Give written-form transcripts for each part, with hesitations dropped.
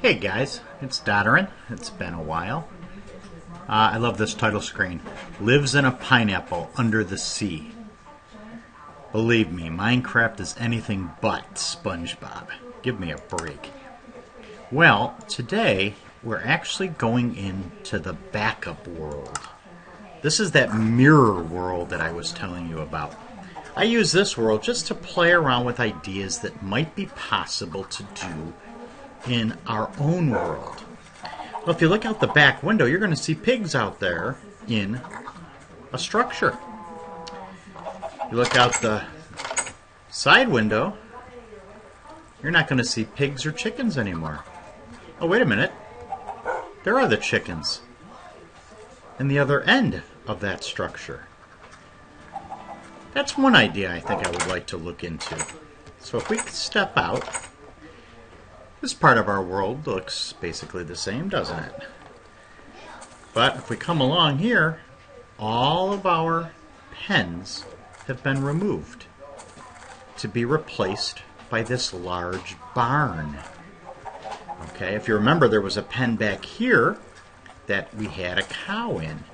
Hey guys, it's Dotoran. It's been a while. I love this title screen. Lives in a pineapple under the sea. Believe me, Minecraft is anything but SpongeBob. Give me a break. Well, today we're actually going into the backup world. This is that mirror world that I was telling you about. I use this world just to play around with ideas that might be possible to do in our own world. Well, if you look out the back window, you're going to see pigs out there in a structure. You look out the side window, you're not going to see pigs or chickens anymore. Oh, wait a minute. There are the chickens in the other end of that structure. That's one idea I think I would like to look into. So if we step out, this part of our world looks basically the same, doesn't it? But if we come along here, all of our pens have been removed to be replaced by this large barn. Okay, if you remember, there was a pen back here that we had a cow in.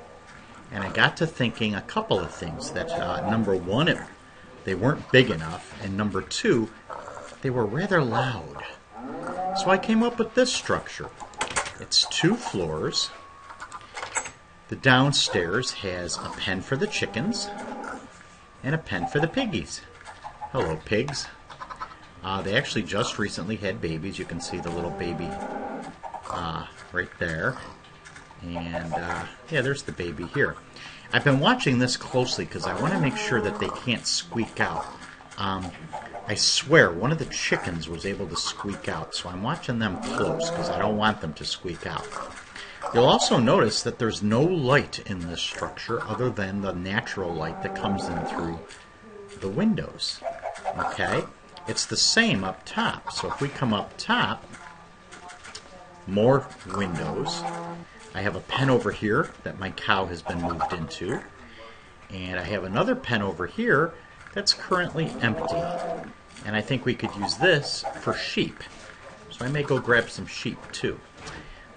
And I got to thinking a couple of things. That number one, they weren't big enough, and number two, they were rather loud. So I came up with this structure. It's 2 floors. The downstairs has a pen for the chickens and a pen for the piggies. Hello, pigs. They actually just recently had babies. You can see the little baby right there. And yeah, there's the baby here. I've been watching this closely because I want to make sure that they can't squeak out. I swear, one of the chickens was able to squeak out, so I'm watching them close because I don't want them to squeak out. You'll also notice that there's no light in this structure other than the natural light that comes in through the windows. Okay? It's the same up top. So if we come up top, more windows. I have a pen over here that my cow has been moved into. And I have another pen over here that's currently empty. And I think we could use this for sheep. So I may go grab some sheep too.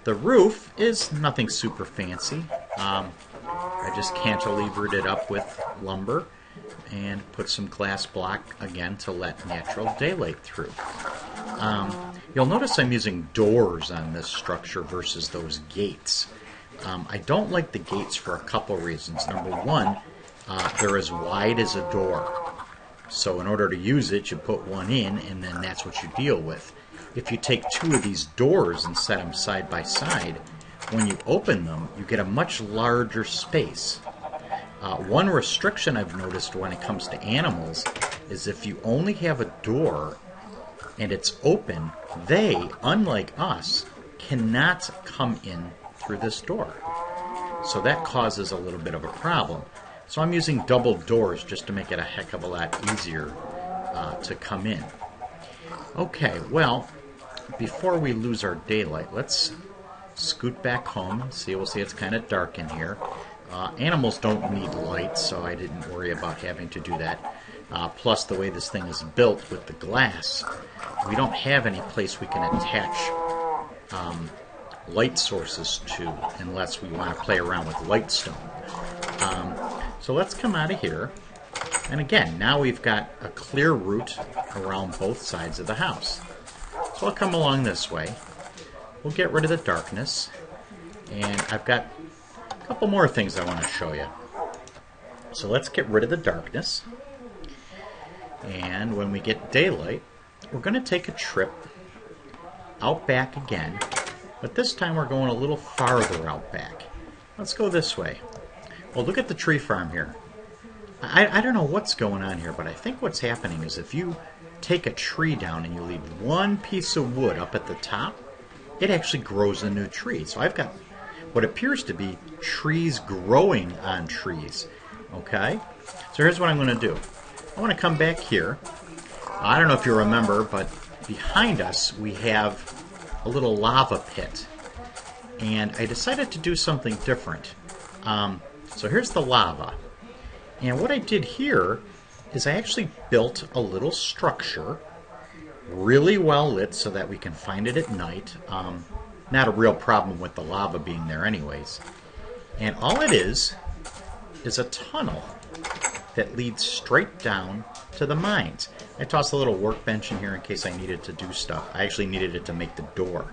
The roof is nothing super fancy. I just cantilevered it up with lumber and put some glass block again to let natural daylight through. You'll notice I'm using doors on this structure versus those gates. I don't like the gates for a couple reasons. Number one, they're as wide as a door. So in order to use it, you put one in, and then that's what you deal with. If you take 2 of these doors and set them side by side, when you open them, you get a much larger space. One restriction I've noticed when it comes to animals is if you only have a door and it's open, they, unlike us, cannot come in through this door. So that causes a little bit of a problem. So I'm using double doors just to make it a heck of a lot easier to come in. Okay, well, before we lose our daylight, let's scoot back home. We'll see it's kind of dark in here. Animals don't need light, so I didn't worry about having to do that. Plus, the way this thing is built with the glass, we don't have any place we can attach light sources to unless we want to play around with lightstone. So let's come out of here. And again, now we've got a clear route around both sides of the house. So I'll come along this way. We'll get rid of the darkness. And I've got a couple more things I want to show you. So let's get rid of the darkness. And when we get daylight, we're going to take a trip out back again. But this time we're going a little farther out back. Let's go this way. Well, look at the tree farm here. I don't know what's going on here, but I think what's happening is if you take a tree down and you leave one piece of wood up at the top, it actually grows a new tree. So I've got what appears to be trees growing on trees. Okay? So here's what I'm going to do. I want to come back here. I don't know if you remember, but behind us we have a little lava pit. And I decided to do something different. So here's the lava. And what I did here is I actually built a little structure really well lit so that we can find it at night. Not a real problem with the lava being there anyways. And all it is a tunnel that leads straight down to the mines. I tossed a little workbench in here in case I needed to do stuff. I actually needed it to make the door.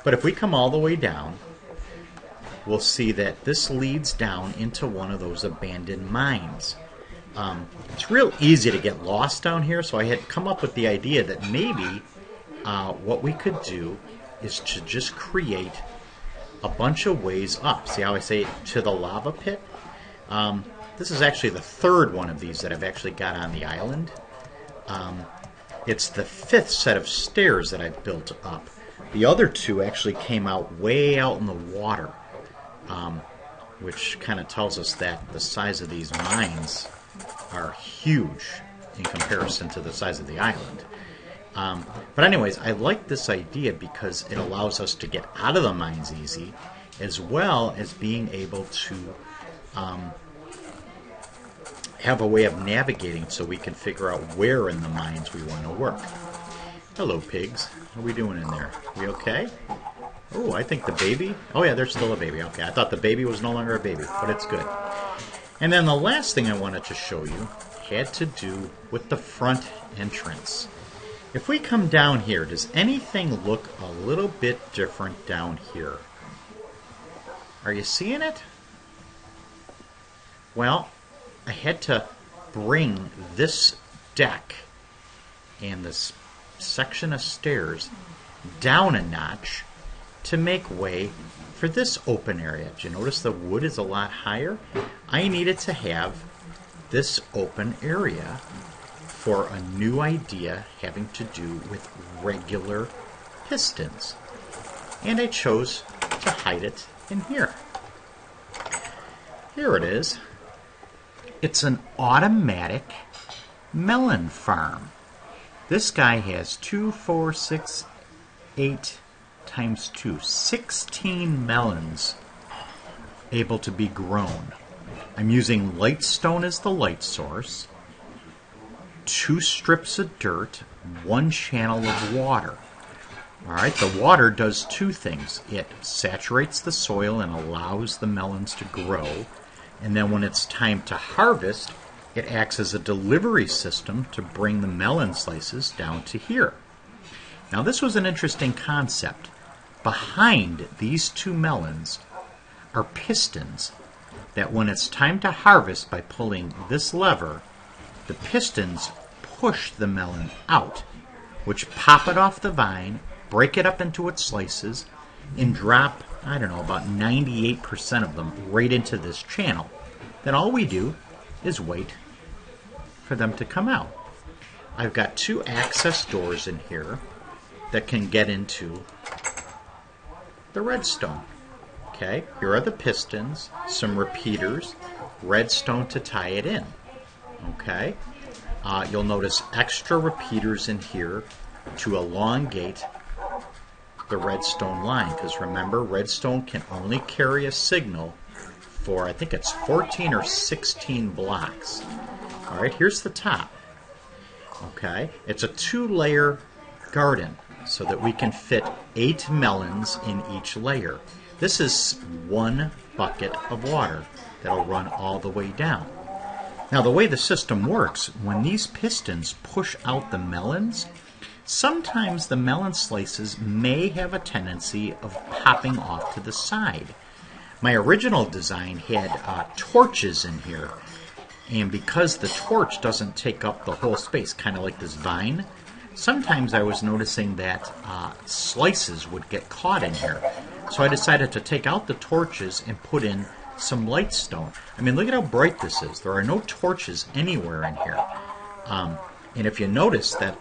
But if we come all the way down, we'll see that this leads down into one of those abandoned mines. It's real easy to get lost down here, so I had come up with the idea that maybe what we could do is to just create a bunch of ways up. See how I say to the lava pit? This is actually the third one of these that I've actually got on the island. It's the fifth set of stairs that I've built up. The other two actually came out way out in the water, which kind of tells us that the size of these mines are huge in comparison to the size of the island. But anyways, I like this idea because it allows us to get out of the mines easy, as well as being able to have a way of navigating so we can figure out where in the mines we want to work. Hello, pigs. How are we doing in there? We okay? Oh, I think the baby... Oh, yeah, there's still a baby. Okay, I thought the baby was no longer a baby, but it's good. And then the last thing I wanted to show you had to do with the front entrance. If we come down here, does anything look a little bit different down here? Are you seeing it? Well, I had to bring this deck and this section of stairs down a notch to make way for this open area. Do you notice the wood is a lot higher? I needed to have this open area for a new idea having to do with regular pistons. And I chose to hide it in here. Here it is. It's an automatic melon farm. This guy has 2, 4, 6, 8 times 2, 16 melons able to be grown. I'm using lightstone as the light source, 2 strips of dirt, 1 channel of water. Alright, the water does 2 things. It saturates the soil and allows the melons to grow. And then when it's time to harvest, it acts as a delivery system to bring the melon slices down to here. Now this was an interesting concept. Behind these 2 melons are pistons that when it's time to harvest by pulling this lever, the pistons push the melon out, which pop it off the vine, break it up into its slices, and drop, I don't know, about 98% of them right into this channel. Then all we do is wait for them to come out. I've got 2 access doors in here that can get into the redstone. Okay, here are the pistons, some repeaters, redstone to tie it in. Okay, you'll notice extra repeaters in here to elongate the redstone line, because remember, redstone can only carry a signal for, I think it's 14 or 16 blocks. Alright, here's the top. Okay, it's a 2-layer garden so that we can fit 8 melons in each layer. This is 1 bucket of water that'll run all the way down. Now the way the system works, when these pistons push out the melons, sometimes the melon slices may have a tendency of popping off to the side. My original design had torches in here, and because the torch doesn't take up the whole space, kind of like this vine, sometimes I was noticing that slices would get caught in here. So I decided to take out the torches and put in some lightstone. I mean, look at how bright this is. There are no torches anywhere in here. And if you notice that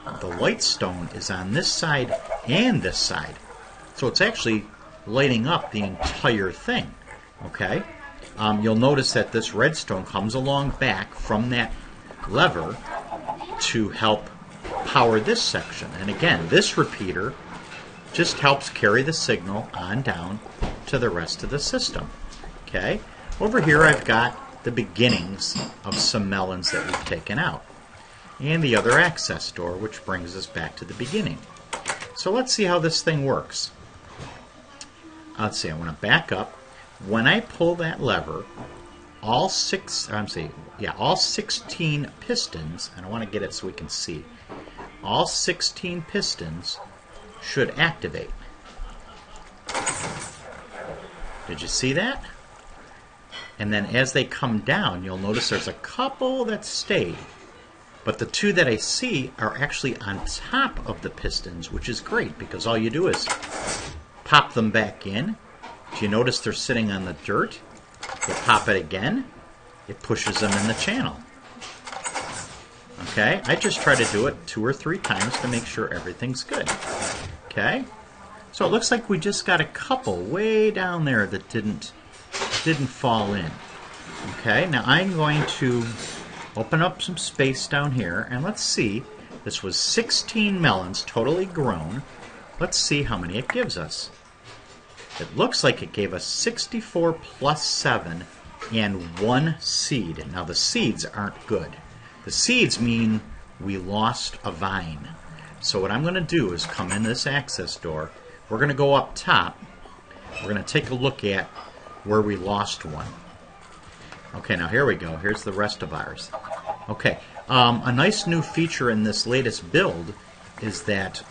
the lightstone is on this side and this side, so it's actually lighting up the entire thing. Okay? You'll notice that this redstone comes along back from that lever to help power this section. And again, this repeater just helps carry the signal on down to the rest of the system. Okay? Over here I've got the beginnings of some melons that we've taken out. and the other access door, which brings us back to the beginning. So let's see how this thing works. Let's see, I want to back up. When I pull that lever, all 16 pistons, and I want to get it so we can see, all 16 pistons should activate. Did you see that? And then as they come down, you'll notice there's a couple that stay. But the two that I see are actually on top of the pistons, which is great because all you do is pop them back in. Do you notice they're sitting on the dirt? You pop it again, it pushes them in the channel. Okay, I just try to do it 2 or 3 times to make sure everything's good. Okay, so it looks like we just got a couple way down there that didn't fall in. Okay, now I'm going to open up some space down here, and let's see. This was 16 melons, totally grown. Let's see how many it gives us. It looks like it gave us 64 plus 7 and 1 seed. Now the seeds aren't good. The seeds mean we lost a vine. So what I'm going to do is come in this access door. We're going to go up top. We're going to take a look at where we lost one. Okay, now here we go. Here's the rest of ours. Okay, a nice new feature in this latest build is that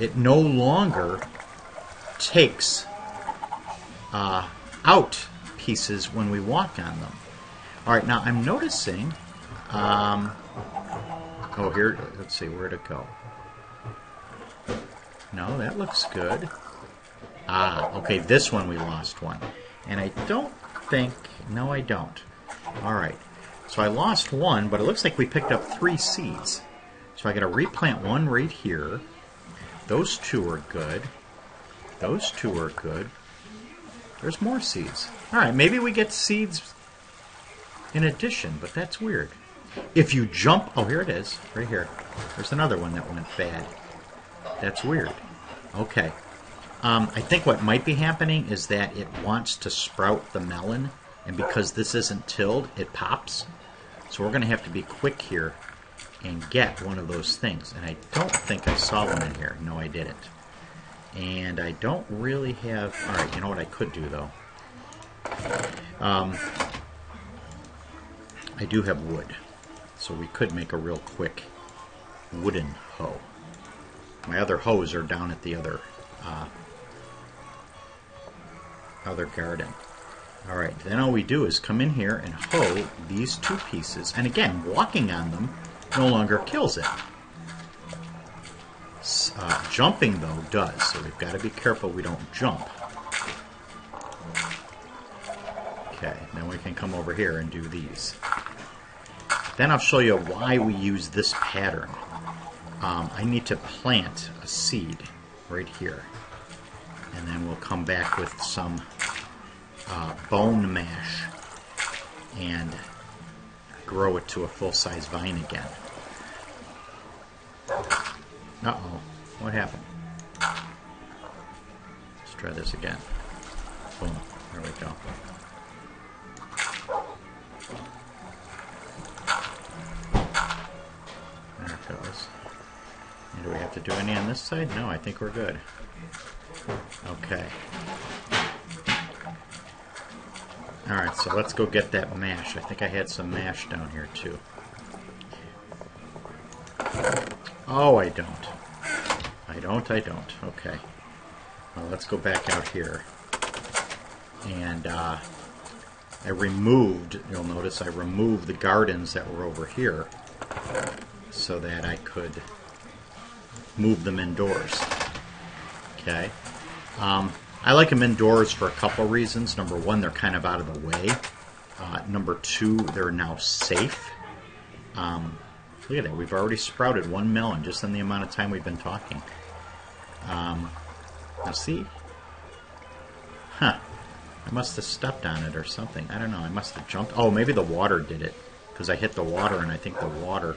it no longer takes out pieces when we walk on them. All right, now I'm noticing. Oh, here. Let's see, where'd it go? No, that looks good. Okay, this one we lost one, and I don't think. No, I don't. All right. So I lost one, but it looks like we picked up 3 seeds. So I got to replant one right here. Those 2 are good. Those 2 are good. There's more seeds. All right, maybe we get seeds in addition, but that's weird. If you jump... Oh, here it is. Right here. There's another one that went bad. That's weird. Okay. I think what might be happening is that it wants to sprout the melon, and because this isn't tilled, it pops. So we're going to have to be quick here and get one of those things. And I don't think I saw one in here. No, I didn't. And I don't really have... Alright, you know what I could do, though? I do have wood. So we could make a real quick wooden hoe. My other hoes are down at the other garden. Alright, then all we do is come in here and hoe these 2 pieces. And again, walking on them no longer kills it. Jumping, though, does. So we've got to be careful we don't jump. Okay, then we can come over here and do these. Then I'll show you why we use this pattern. I need to plant a seed right here. And then we'll come back with some bone mash and grow it to a full-size vine again. Uh-oh. What happened? Let's try this again. Boom. There we go. There it goes. And do we have to do any on this side? No, I think we're good. Okay. Alright, so let's go get that mash. I think I had some mash down here too. Oh, I don't. I don't. Okay. Well, let's go back out here. And I removed, you'll notice I removed the gardens that were over here so that I could move them indoors. Okay. I like them indoors for a couple reasons. Number one, they're kind of out of the way. Number two, they're now safe. Look at that. We've already sprouted 1 melon just in the amount of time we've been talking. Now see? Huh. I must have stepped on it or something. I don't know. I must have jumped. Oh, maybe the water did it. Because I hit the water and I think the water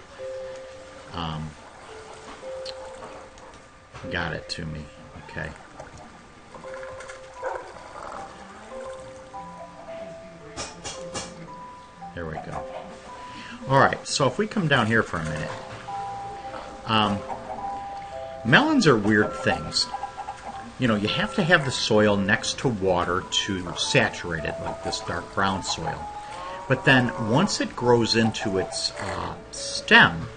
got it to me. Okay. There we go. Alright, so if we come down here for a minute, melons are weird things. You know, you have to have the soil next to water to saturate it, like this dark brown soil. But then once it grows into its stem,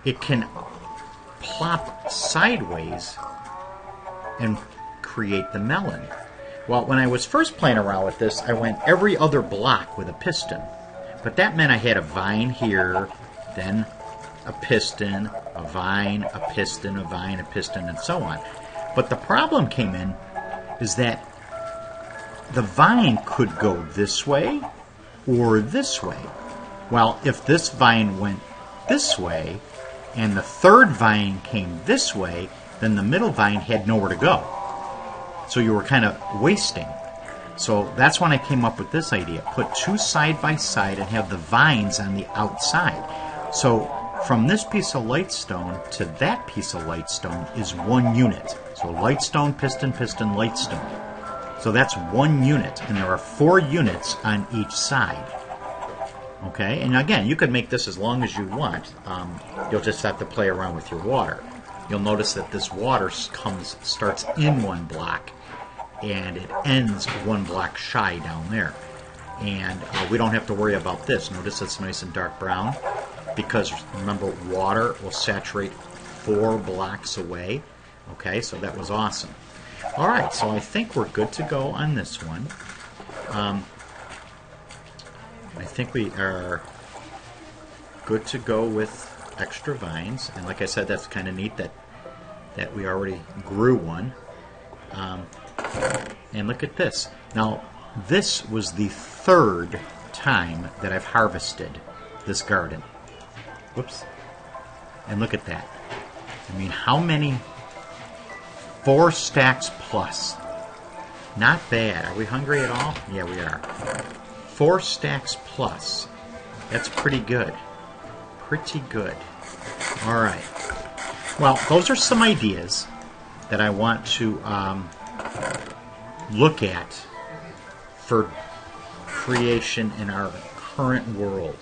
it can plop sideways and create the melon. Well, when I was first playing around with this, I went every other block with a piston. But that meant I had a vine here, then a piston, a vine, a piston, a vine, a piston, and so on. But the problem came in is that the vine could go this way or this way. Well, if this vine went this way and the third vine came this way, then the middle vine had nowhere to go. So you were kind of wasting. So that's when I came up with this idea. Put two side by side and have the vines on the outside. So from this piece of lightstone to that piece of lightstone is one unit. So lightstone, piston, piston, lightstone. So that's one unit, and there are 4 units on each side. Okay, and again, you could make this as long as you want. You'll just have to play around with your water. You'll notice that this water starts in one block, and it ends one block shy down there. And we don't have to worry about this. Notice it's nice and dark brown, because remember, water will saturate 4 blocks away. Okay, so that was awesome. All right, so I think we're good to go on this one. I think we are good to go with extra vines, and like I said, that's kind of neat that we already grew one. And look at this. Now, this was the 3rd time that I've harvested this garden. Whoops. And look at that. I mean, how many? 4 stacks plus. Not bad. Are we hungry at all? Yeah, we are. 4 stacks plus. That's pretty good. Pretty good. All right. Well, those are some ideas that I want to look at for creation in our current world.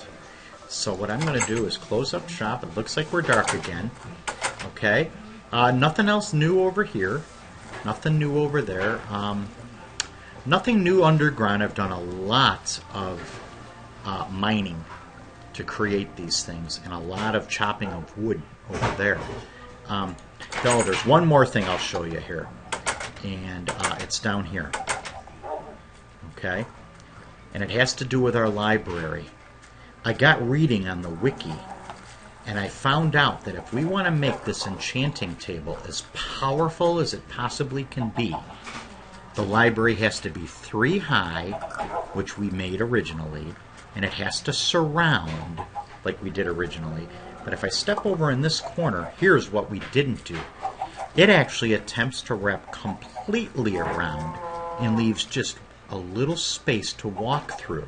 So what I'm going to do is close up shop. It looks like we're dark again. Okay. Nothing else new over here. Nothing new over there. Nothing new underground. I've done a lot of mining to create these things, and a lot of chopping of wood over there. Oh, there's one more thing I'll show you here, and it's down here. Okay? And it has to do with our library. I got reading on the wiki, and I found out that if we want to make this enchanting table as powerful as it possibly can be, the library has to be 3 high, which we made originally, and it has to surround like we did originally. But if I step over in this corner, here's what we didn't do. It actually attempts to wrap completely around and leaves just a little space to walk through.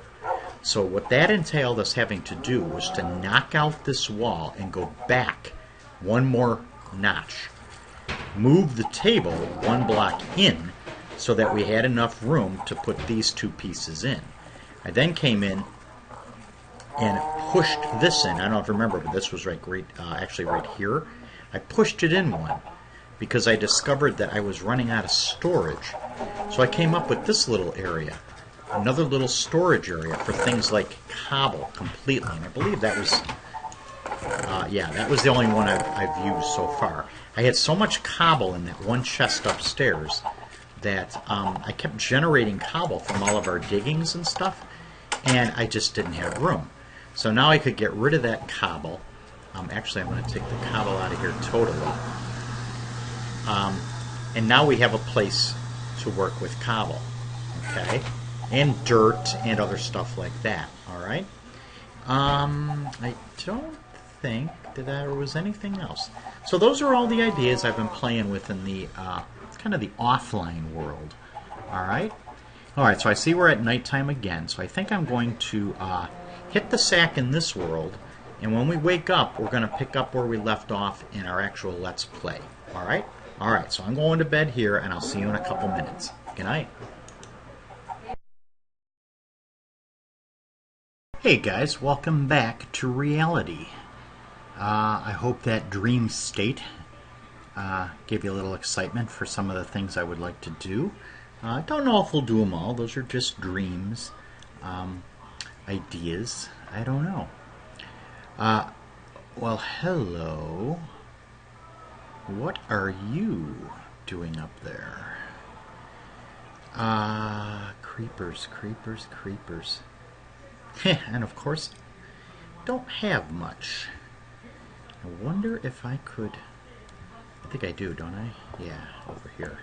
So what that entailed us having to do was to knock out this wall and go back 1 more notch. Move the table 1 block in so that we had enough room to put these 2 pieces in. I then came in and pushed this in. I don't know if you remember, but this was actually right here. I pushed it in 1 because I discovered that I was running out of storage. So I came up with this little area, another little storage area for things like cobble completely. And I believe that was, that was the only one I've used so far. I had so much cobble in that 1 chest upstairs that I kept generating cobble from all of our diggings and stuff, and I just didn't have room. So now I could get rid of that cobble. Actually, I'm going to take the cobble out of here totally. And now we have a place to work with cobble, okay? And dirt and other stuff like that, all right? I don't think that there was anything else. So those are all the ideas I've been playing with in the kind of the offline world, all right? All right, so I see we're at nighttime again, so I think I'm going to hit the sack in this world, and when we wake up, we're going to pick up where we left off in our actual Let's Play, all right? All right, so I'm going to bed here, and I'll see you in a couple minutes. Good night. Hey guys, welcome back to reality. I hope that dream state gave you a little excitement for some of the things I would like to do. I don't know if we'll do them all. Those are just dreams, ideas. I don't know. Well, hello. What are you doing up there? Creepers, creepers, creepers. And of course, don't have much. I wonder if I could... I think I do, don't I? Yeah, over here.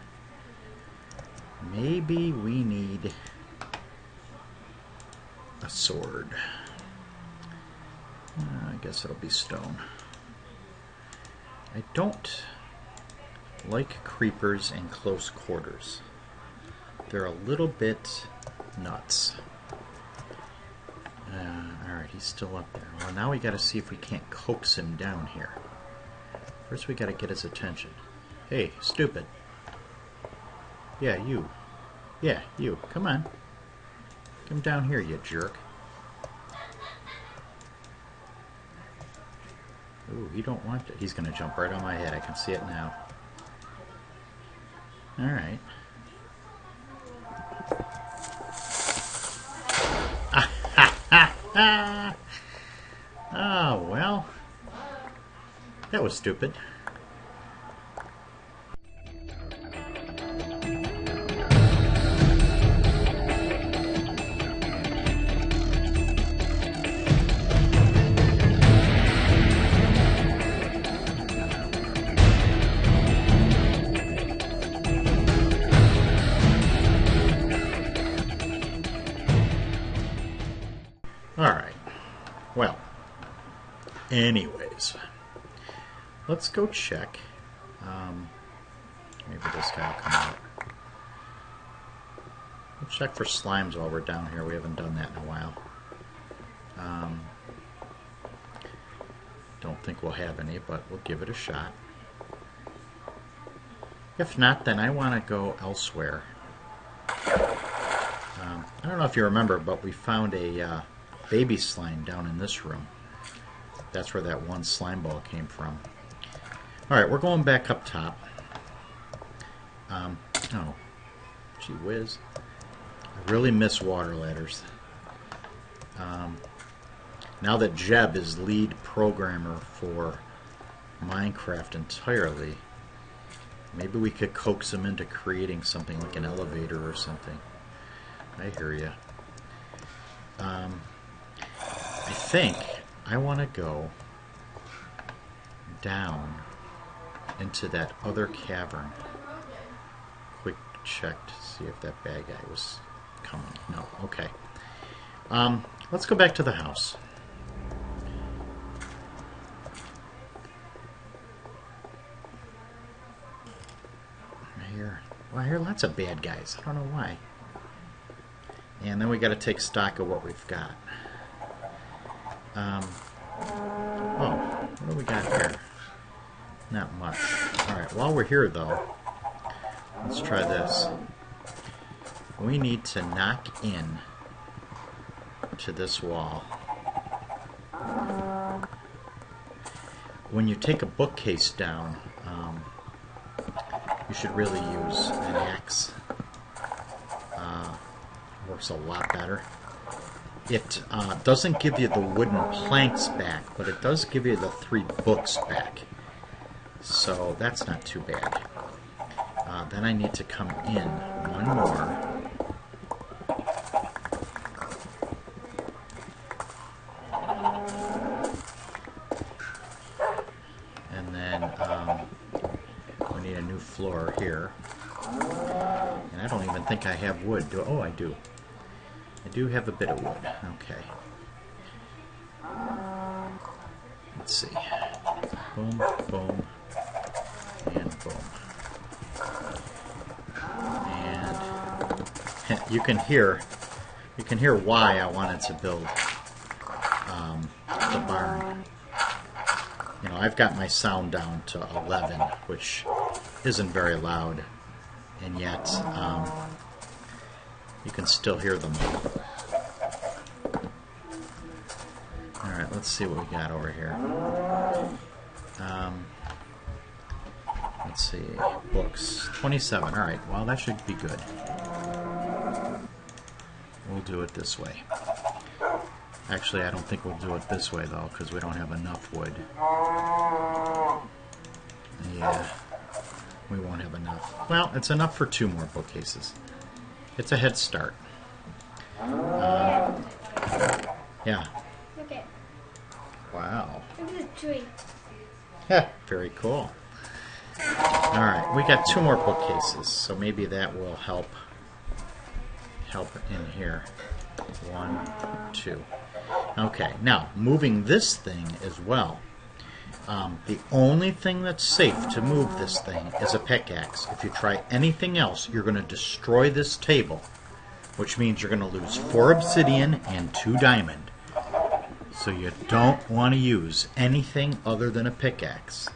Maybe we need a sword. I guess it'll be stone. I don't like creepers in close quarters. They're a little bit nuts. Alright, he's still up there. Well, now we gotta see if we can't coax him down here. First we gotta get his attention. Hey, stupid. Yeah, you. Yeah, you. Come on. Come down here, you jerk. Ooh, he don't want it. He's gonna jump right on my head. I can see it now. Alright. Oh, well. That was stupid. Alright. Well, anyways, let's go check. Maybe this guy will come out. We'll check for slimes while we're down here. We haven't done that in a while. Don't think we'll have any, but we'll give it a shot. If not, then I want to go elsewhere. I don't know if you remember, but we found a baby slime down in this room. That's where that one slime ball came from. Alright, we're going back up top. Oh, gee whiz. I really miss water ladders. Now that Jeb is lead programmer for Minecraft entirely, maybe we could coax him into creating something like an elevator or something. I hear ya. I think I want to go down into that other cavern. Quick check to see if that bad guy was coming. No, okay. Let's go back to the house. Well, I hear lots of bad guys. I don't know why. And then we got to take stock of what we've got. Oh, what do we got here? Not much. Alright, while we're here though, let's try this. We need to knock in to this wall. When you take a bookcase down, you should really use an axe. Works a lot better. It doesn't give you the wooden planks back, but it does give you the 3 books back. So that's not too bad. Then I need to come in one more. And then we need a new floor here. And I don't even think I have wood. Oh, I do. I do have a bit of wood. Okay. Let's see. Boom, boom, and boom. And you can hear why I wanted to build the barn. You know, I've got my sound down to 11, which isn't very loud, and yet you can still hear them. let's see what we got over here. Let's see, books, 27. All right, well, that should be good. We'll do it this way. Actually, I don't think we'll do it this way, though, because we don't have enough wood. Yeah, we won't have enough. Well, it's enough for 2 more bookcases. It's a head start. Yeah. Okay. Wow. Look at the tree. Yeah, very cool. All right, we got 2 more bookcases, so maybe that will help in here. 1, 2. Okay, now moving this thing as well. The only thing that's safe to move this thing is a pickaxe. If you try anything else, you're going to destroy this table, which means you're going to lose 4 obsidian and 2 diamond. So you don't want to use anything other than a pickaxe.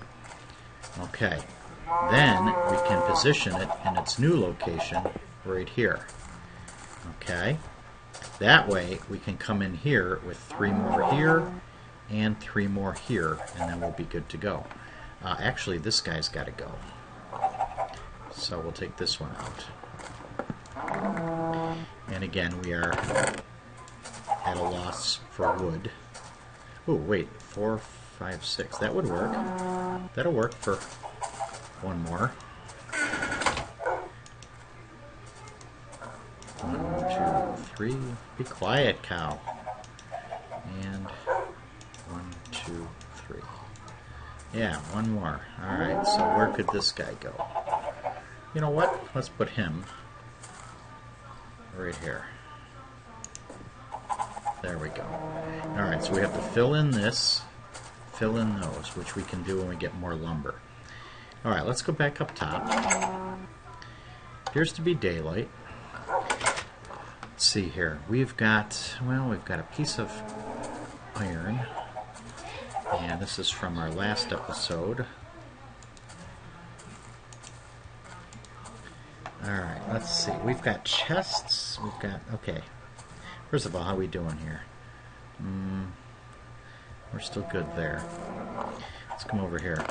Okay, then we can position it in its new location right here. Okay, that way we can come in here with 3 more here and 3 more here, and then we'll be good to go. Actually, this guy's got to go. So we'll take this one out. And again, we are at a loss for wood. Oh, wait, 4, 5, 6. That would work. That'll work for 1 more. 1, 2, 3. Be quiet, cow. And 1, 2, 3. Yeah, 1 more. Alright, so where could this guy go? You know what? Let's put him right here. There we go. Alright, so we have to fill in this, fill in those, which we can do when we get more lumber. Alright, let's go back up top. Appears to be daylight. Let's see here. We've got a piece of iron. And this is from our last episode. Alright, let's see. We've got chests. Okay. First of all, how are we doing here? We're still good there. Let's come over here.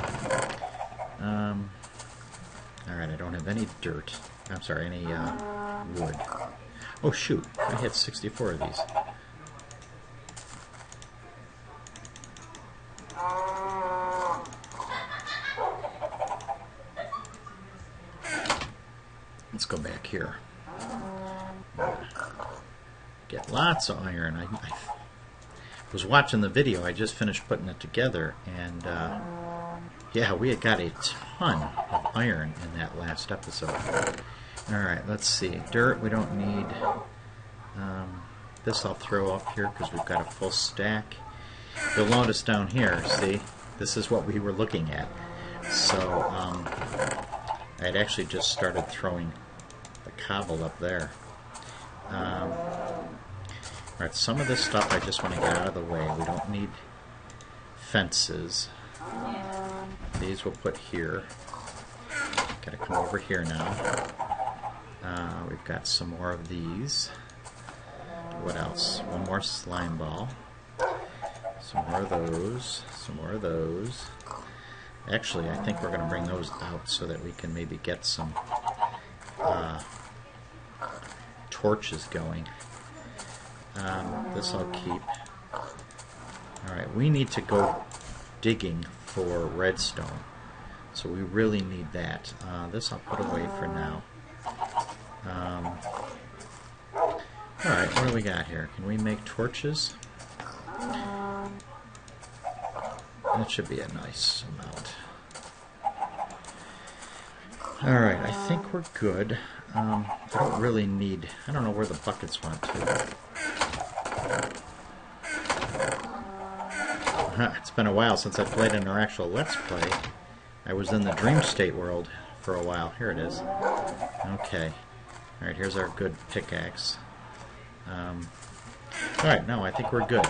Alright, I don't have any dirt. I'm sorry, any wood. Oh shoot, I had 64 of these. Let's go back here. Get lots of iron. I was watching the video. I just finished putting it together, and yeah, we had got a ton of iron in that last episode. Alright, let's see. Dirt we don't need. This I'll throw up here because we've got a full stack. You'll notice down here, see, this is what we were looking at. So I had actually just started throwing the cobble up there. Alright, some of this stuff I just want to get out of the way. We don't need fences. These we'll put here. Gotta come over here now. We've got some more of these. What else? 1 more slime ball. Some more of those. Some more of those. Actually, I think we're going to bring those out so that we can maybe get some torches going. This I'll keep. Alright, we need to go digging for redstone. So we really need that. This I'll put away for now. Alright, what do we got here? Can we make torches? That should be a nice amount. Alright, I think we're good. I don't really need... I don't know where the buckets went to. It's been a while since I played in our actual Let's Play. I was in the Dream State world for a while. Here it is. Okay. Alright, here's our good pickaxe. Alright, no, I think we're good.